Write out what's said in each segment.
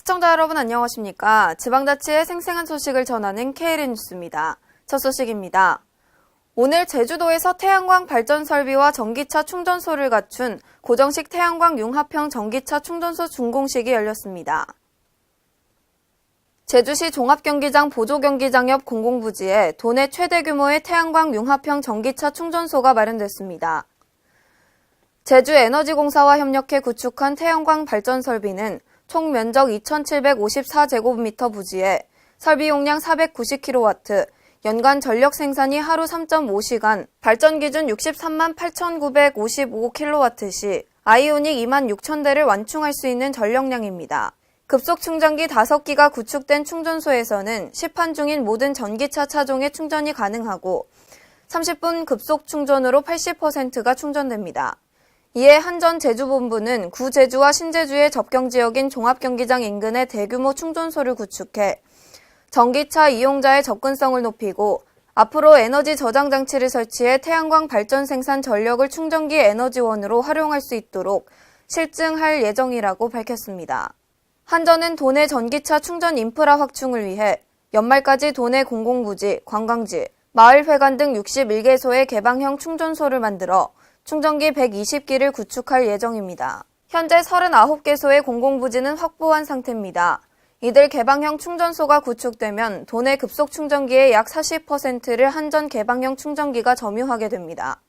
시청자 여러분 안녕하십니까? 지방자치의 생생한 소식을 전하는 KLN 뉴스입니다. 첫 소식입니다. 오늘 제주도에서 태양광 발전 설비와 전기차 충전소를 갖춘 고정식 태양광 융합형 전기차 충전소 준공식이 열렸습니다. 제주시 종합경기장 보조경기장 옆 공공부지에 도내 최대 규모의 태양광 융합형 전기차 충전소가 마련됐습니다. 제주에너지공사와 협력해 구축한 태양광 발전 설비는 총 면적 2,754제곱미터 부지에 설비 용량 490kW, 연간 전력 생산이 하루 3.5시간, 발전 기준 63만 8,955kW 시 아이오닉 2만 6천대를 완충할 수 있는 전력량입니다. 급속 충전기 5기가 구축된 충전소에서는 시판 중인 모든 전기차 차종의 충전이 가능하고 30분 급속 충전으로 80%가 충전됩니다. 이에 한전 제주본부는 구제주와 신제주의 접경지역인 종합경기장 인근에 대규모 충전소를 구축해 전기차 이용자의 접근성을 높이고 앞으로 에너지 저장 장치를 설치해 태양광 발전 생산 전력을 충전기 에너지원으로 활용할 수 있도록 실증할 예정이라고 밝혔습니다. 한전은 도내 전기차 충전 인프라 확충을 위해 연말까지 도내 공공부지, 관광지, 마을회관 등 61개소의 개방형 충전소를 만들어 충전기 120기를 구축할 예정입니다. 현재 39개소의 공공부지는 확보한 상태입니다. 이들 개방형 충전소가 구축되면 도내 급속 충전기의 약 40%를 한전 개방형 충전기가 점유하게 됩니다.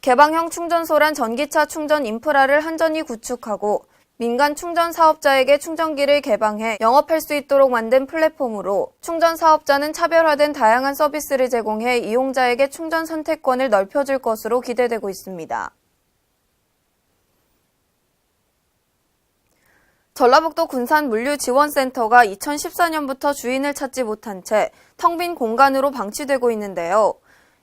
개방형 충전소란 전기차 충전 인프라를 한전이 구축하고 민간 충전 사업자에게 충전기를 개방해 영업할 수 있도록 만든 플랫폼으로 충전 사업자는 차별화된 다양한 서비스를 제공해 이용자에게 충전 선택권을 넓혀줄 것으로 기대되고 있습니다. 전라북도 군산 물류지원센터가 2014년부터 주인을 찾지 못한 채 텅 빈 공간으로 방치되고 있는데요.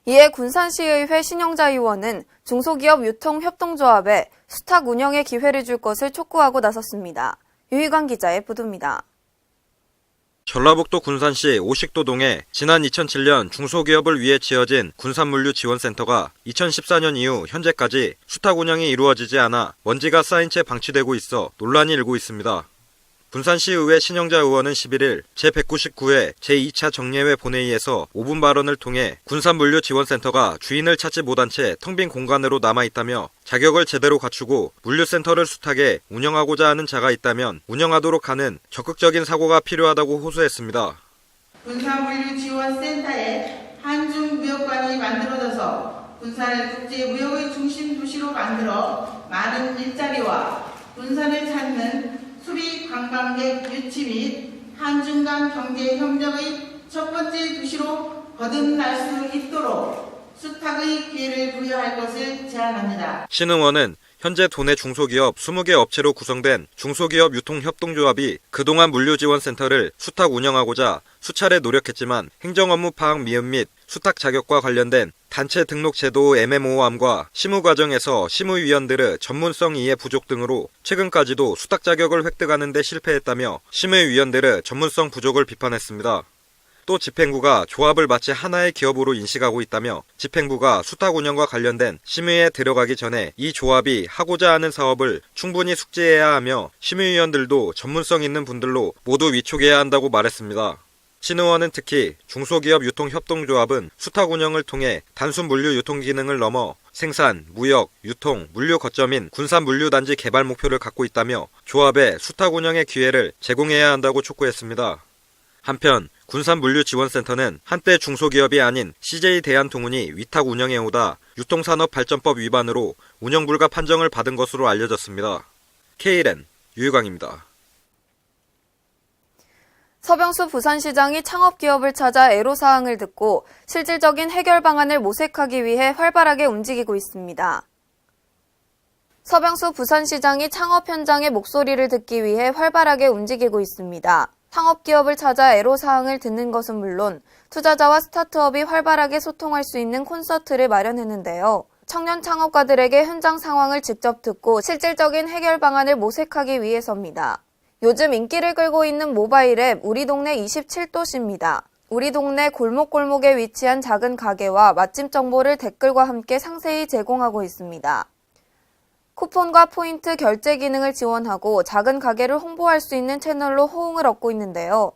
이에 군산시의회 신영자 의원은 중소기업 유통협동조합에 수탁 운영의 기회를 줄 것을 촉구하고 나섰습니다. 유희관 기자의 보도입니다. 전라북도 군산시 오식도동에 지난 2007년 중소기업을 위해 지어진 군산물류지원센터가 2014년 이후 현재까지 수탁 운영이 이루어지지 않아 먼지가 쌓인 채 방치되고 있어 논란이 일고 있습니다. 군산시의회 신영자 의원은 11일 제199회 제2차 정례회 본회의에서 5분 발언을 통해 군산물류지원센터가 주인을 찾지 못한 채 텅 빈 공간으로 남아있다며 자격을 제대로 갖추고 물류센터를 수탁해 운영하고자 하는 자가 있다면 운영하도록 하는 적극적인 사고가 필요하다고 호소했습니다. 군산물류지원센터에 한중무역관이 만들어져서 군산을 국제무역의 중심 도시로 만들어 많은 일자리와 군산을 찾는 수비 관광객 유치 및 한중 간 경제 협력의 첫 번째 도시로 거듭날 수 있도록 수탁의 기회를 부여할 것을 제안합니다. 신 의원은 현재 도내 중소기업 20개 업체로 구성된 중소기업 유통협동조합이 그동안 물류지원센터를 수탁 운영하고자 수차례 노력했지만 행정업무 파악 미흡 및 수탁 자격과 관련된 단체 등록 제도 애매모호함과 심의 과정에서 심의위원들의 전문성 이해 부족 등으로 최근까지도 수탁 자격을 획득하는 데 실패했다며 심의위원들의 전문성 부족을 비판했습니다. 또 집행부가 조합을 마치 하나의 기업으로 인식하고 있다며 집행부가 수탁 운영과 관련된 심의에 들어가기 전에 이 조합이 하고자 하는 사업을 충분히 숙지해야 하며 심의위원들도 전문성 있는 분들로 모두 위촉해야 한다고 말했습니다. 신 의원은 특히 중소기업 유통협동조합은 수탁 운영을 통해 단순 물류 유통 기능을 넘어 생산, 무역, 유통, 물류 거점인 군산 물류단지 개발 목표를 갖고 있다며 조합의 수탁 운영의 기회를 제공해야 한다고 촉구했습니다. 한편 군산물류지원센터는 한때 중소기업이 아닌 CJ대한통운이 위탁 운영해오다 유통산업발전법 위반으로 운영불가 판정을 받은 것으로 알려졌습니다. KLN 유희광입니다. 서병수 부산시장이 창업기업을 찾아 애로사항을 듣고 실질적인 해결 방안을 모색하기 위해 활발하게 움직이고 있습니다. 서병수 부산시장이 창업 현장의 목소리를 듣기 위해 활발하게 움직이고 있습니다. 창업기업을 찾아 애로사항을 듣는 것은 물론 투자자와 스타트업이 활발하게 소통할 수 있는 콘서트를 마련했는데요. 청년 창업가들에게 현장 상황을 직접 듣고 실질적인 해결 방안을 모색하기 위해서입니다. 요즘 인기를 끌고 있는 모바일 앱 우리 동네 27도시입니다. 우리 동네 골목골목에 위치한 작은 가게와 맛집 정보를 댓글과 함께 상세히 제공하고 있습니다. 쿠폰과 포인트 결제 기능을 지원하고 작은 가게를 홍보할 수 있는 채널로 호응을 얻고 있는데요.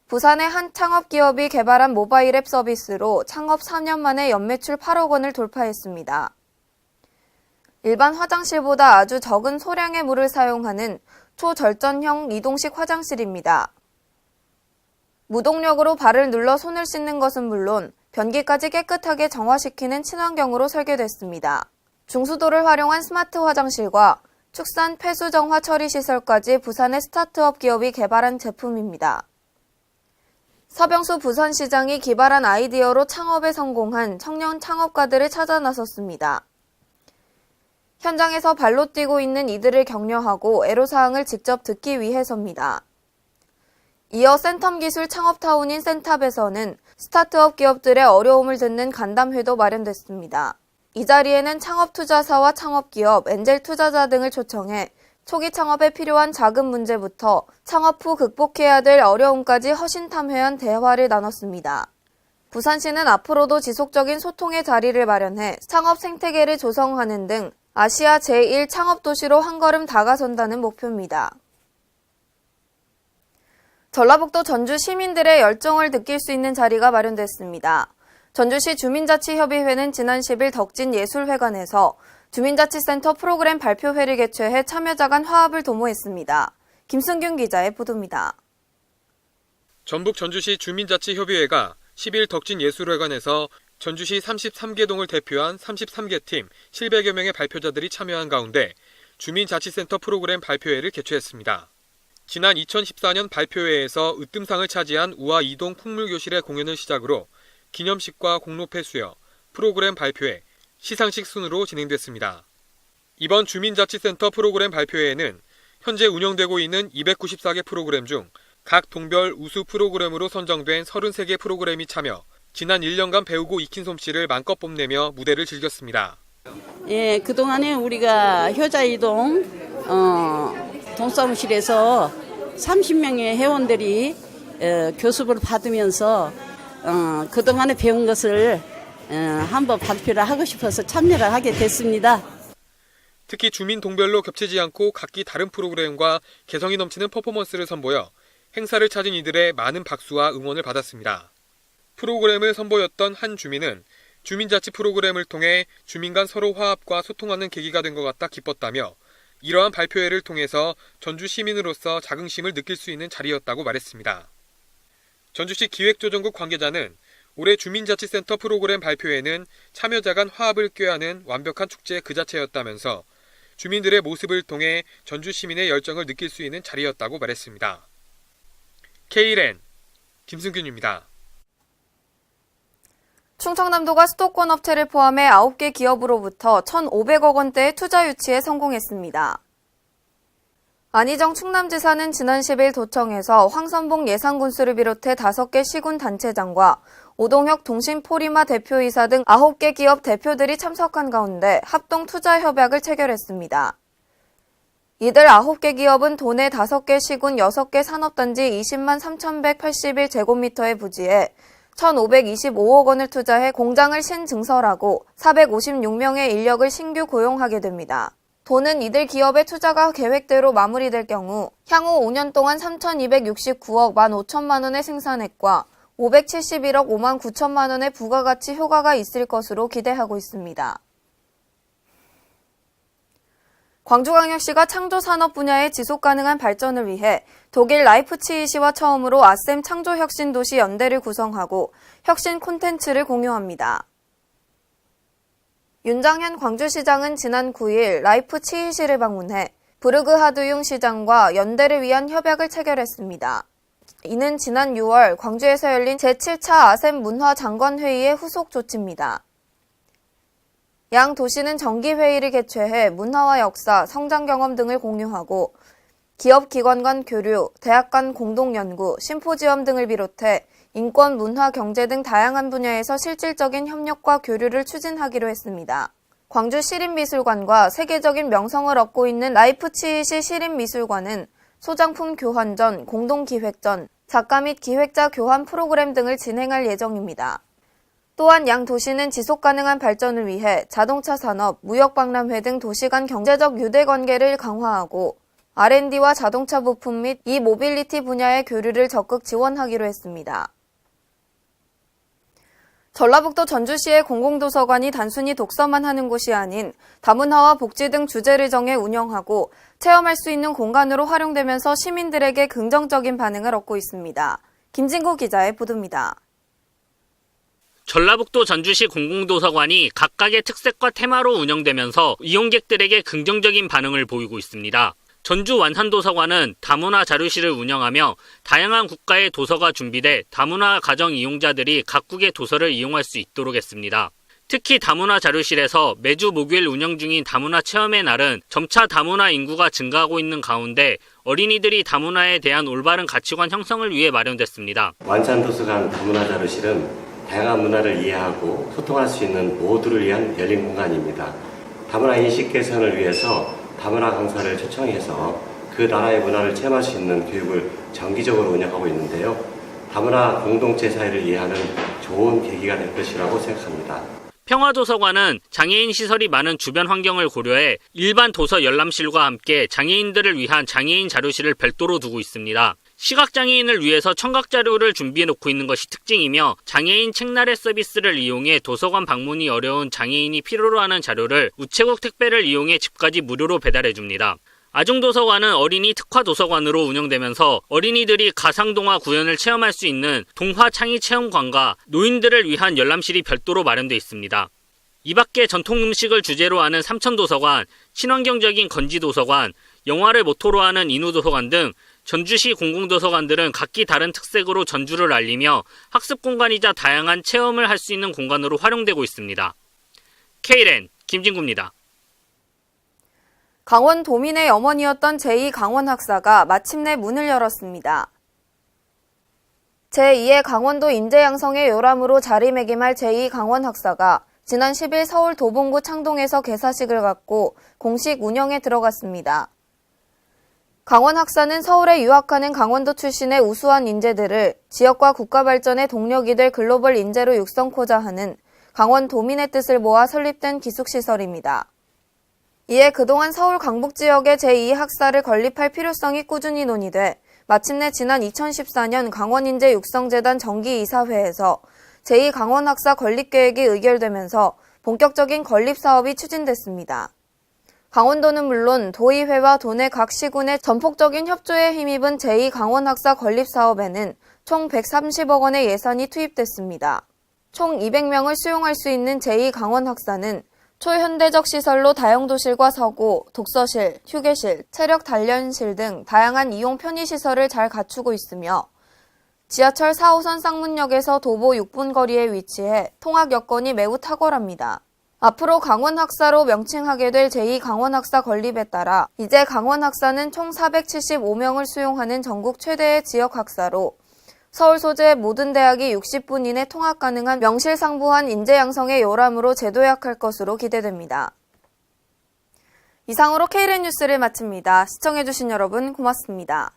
부산의 한 창업기업이 개발한 모바일 앱 서비스로 창업 4년 만에 연매출 8억 원을 돌파했습니다. 일반 화장실보다 아주 적은 소량의 물을 사용하는 초절전형 이동식 화장실입니다. 무동력으로 발을 눌러 손을 씻는 것은 물론 변기까지 깨끗하게 정화시키는 친환경으로 설계됐습니다. 중수도를 활용한 스마트 화장실과 축산 폐수 정화 처리 시설까지 부산의 스타트업 기업이 개발한 제품입니다. 서병수 부산시장이 기발한 아이디어로 창업에 성공한 청년 창업가들을 찾아 나섰습니다. 현장에서 발로 뛰고 있는 이들을 격려하고 애로사항을 직접 듣기 위해서입니다. 이어 센텀기술 창업타운인 센탑에서는 스타트업 기업들의 어려움을 듣는 간담회도 마련됐습니다. 이 자리에는 창업투자사와 창업기업, 엔젤 투자자 등을 초청해 초기 창업에 필요한 자금 문제부터 창업 후 극복해야 될 어려움까지 허심탄회한 대화를 나눴습니다. 부산시는 앞으로도 지속적인 소통의 자리를 마련해 창업 생태계를 조성하는 등 아시아 제1 창업도시로 한 걸음 다가선다는 목표입니다. 전라북도 전주 시민들의 열정을 느낄 수 있는 자리가 마련됐습니다. 전주시 주민자치협의회는 지난 10일 덕진예술회관에서 주민자치센터 프로그램 발표회를 개최해 참여자 간 화합을 도모했습니다. 김승균 기자의 보도입니다. 전북 전주시 주민자치협의회가 10일 덕진예술회관에서 전주시 33개 동을 대표한 33개 팀 700여 명의 발표자들이 참여한 가운데 주민자치센터 프로그램 발표회를 개최했습니다. 지난 2014년 발표회에서 으뜸상을 차지한 우화 2동 풍물교실의 공연을 시작으로 기념식과 공로패 수여, 프로그램 발표회, 시상식 순으로 진행됐습니다. 이번 주민자치센터 프로그램 발표회에는 현재 운영되고 있는 294개 프로그램 중 각 동별 우수 프로그램으로 선정된 33개 프로그램이 참여, 지난 1년간 배우고 익힌 솜씨를 마음껏 뽐내며 무대를 즐겼습니다. 예, 그동안에 우리가 효자 이동 동사무실에서 30명의 회원들이 교습을 받으면서 그동안에 배운 것을 한번 발표를 하고 싶어서 참여를 하게 됐습니다. 특히 주민 동별로 겹치지 않고 각기 다른 프로그램과 개성이 넘치는 퍼포먼스를 선보여 행사를 찾은 이들의 많은 박수와 응원을 받았습니다. 프로그램을 선보였던 한 주민은 주민자치 프로그램을 통해 주민 간 서로 화합과 소통하는 계기가 된 것 같다 기뻤다며 이러한 발표회를 통해서 전주 시민으로서 자긍심을 느낄 수 있는 자리였다고 말했습니다. 전주시 기획조정국 관계자는 올해 주민자치센터 프로그램 발표회는 참여자 간 화합을 꾀하는 완벽한 축제 그 자체였다면서 주민들의 모습을 통해 전주 시민의 열정을 느낄 수 있는 자리였다고 말했습니다. K랜 김승균입니다. 충청남도가 수도권 업체를 포함해 9개 기업으로부터 1,500억 원대의 투자 유치에 성공했습니다. 안희정 충남지사는 지난 10일 도청에서 황선봉 예산군수를 비롯해 5개 시군 단체장과 오동혁 동신포리마 대표이사 등 9개 기업 대표들이 참석한 가운데 합동 투자 협약을 체결했습니다. 이들 9개 기업은 도내 5개 시군 6개 산업단지 20만 3,181제곱미터의 부지에 1,525억 원을 투자해 공장을 신증설하고 456명의 인력을 신규 고용하게 됩니다. 도는 이들 기업의 투자가 계획대로 마무리될 경우 향후 5년 동안 3,269억 15,000만 원의 생산액과 571억 5만 9천만 원의 부가가치 효과가 있을 것으로 기대하고 있습니다. 광주광역시가 창조산업 분야의 지속가능한 발전을 위해 독일 라이프치히시와 처음으로 아셈 창조혁신도시 연대를 구성하고 혁신 콘텐츠를 공유합니다. 윤장현 광주시장은 지난 9일 라이프치히시를 방문해 브르그하두융 시장과 연대를 위한 협약을 체결했습니다. 이는 지난 6월 광주에서 열린 제7차 아셈 문화장관회의의 후속 조치입니다. 양 도시는 정기회의를 개최해 문화와 역사, 성장 경험 등을 공유하고 기업 기관 간 교류, 대학 간 공동연구, 심포지엄 등을 비롯해 인권, 문화, 경제 등 다양한 분야에서 실질적인 협력과 교류를 추진하기로 했습니다. 광주 시립미술관과 세계적인 명성을 얻고 있는 라이프치히시 시립미술관은 소장품 교환전, 공동기획전, 작가 및 기획자 교환 프로그램 등을 진행할 예정입니다. 또한 양 도시는 지속가능한 발전을 위해 자동차 산업, 무역박람회 등 도시 간 경제적 유대관계를 강화하고 R&D와 자동차 부품 및 e-모빌리티 분야의 교류를 적극 지원하기로 했습니다. 전라북도 전주시의 공공도서관이 단순히 독서만 하는 곳이 아닌 다문화와 복지 등 주제를 정해 운영하고 체험할 수 있는 공간으로 활용되면서 시민들에게 긍정적인 반응을 얻고 있습니다. 김진구 기자의 보도입니다. 전라북도 전주시 공공도서관이 각각의 특색과 테마로 운영되면서 이용객들에게 긍정적인 반응을 보이고 있습니다. 전주 완산도서관은 다문화 자료실을 운영하며 다양한 국가의 도서가 준비돼 다문화 가정 이용자들이 각국의 도서를 이용할 수 있도록 했습니다. 특히 다문화 자료실에서 매주 목요일 운영 중인 다문화 체험의 날은 점차 다문화 인구가 증가하고 있는 가운데 어린이들이 다문화에 대한 올바른 가치관 형성을 위해 마련됐습니다. 완산도서관 다문화 자료실은 다양한 문화를 이해하고 소통할 수 있는 모두를 위한 열린 공간입니다. 다문화 인식 개선을 위해서 다문화 강사를 초청해서 그 나라의 문화를 체험할 수 있는 교육을 정기적으로 운영하고 있는데요. 다문화 공동체 사회를 이해하는 좋은 계기가 될 것이라고 생각합니다. 평화도서관은 장애인 시설이 많은 주변 환경을 고려해 일반 도서 열람실과 함께 장애인들을 위한 장애인 자료실을 별도로 두고 있습니다. 시각장애인을 위해서 청각자료를 준비해놓고 있는 것이 특징이며 장애인 책나래 서비스를 이용해 도서관 방문이 어려운 장애인이 필요로 하는 자료를 우체국 택배를 이용해 집까지 무료로 배달해줍니다. 아중도서관은 어린이 특화도서관으로 운영되면서 어린이들이 가상동화 구현을 체험할 수 있는 동화창의체험관과 노인들을 위한 열람실이 별도로 마련되어 있습니다. 이 밖에 전통 음식을 주제로 하는 삼천도서관, 친환경적인 건지도서관, 영화를 모토로 하는 인후도서관 등 전주시 공공도서관들은 각기 다른 특색으로 전주를 알리며 학습공간이자 다양한 체험을 할 수 있는 공간으로 활용되고 있습니다. K랜 김진구입니다. 강원 도민의 어머니였던 제2강원학사가 마침내 문을 열었습니다. 제2의 강원도 인재양성의 요람으로 자리매김할 제2강원학사가 지난 10일 서울 도봉구 창동에서 개사식을 갖고 공식 운영에 들어갔습니다. 강원학사는 서울에 유학하는 강원도 출신의 우수한 인재들을 지역과 국가 발전의 동력이 될 글로벌 인재로 육성코자 하는 강원 도민의 뜻을 모아 설립된 기숙시설입니다. 이에 그동안 서울 강북 지역의 제2학사를 건립할 필요성이 꾸준히 논의돼 마침내 지난 2014년 강원인재육성재단 정기이사회에서 제2강원학사 건립계획이 의결되면서 본격적인 건립 사업이 추진됐습니다. 강원도는 물론 도의회와 도내 각 시군의 전폭적인 협조에 힘입은 제2강원학사 건립 사업에는 총 130억 원의 예산이 투입됐습니다. 총 200명을 수용할 수 있는 제2강원학사는 초현대적 시설로 다용도실과 서고, 독서실, 휴게실, 체력 단련실 등 다양한 이용 편의시설을 잘 갖추고 있으며 지하철 4호선 쌍문역에서 도보 6분 거리에 위치해 통학 여건이 매우 탁월합니다. 앞으로 강원학사로 명칭하게 될 제2강원학사 건립에 따라 이제 강원학사는 총 475명을 수용하는 전국 최대의 지역학사로 서울 소재 모든 대학이 60분 이내 통학 가능한 명실상부한 인재 양성의 요람으로 재도약할 것으로 기대됩니다. 이상으로 K랜 뉴스를 마칩니다. 시청해주신 여러분 고맙습니다.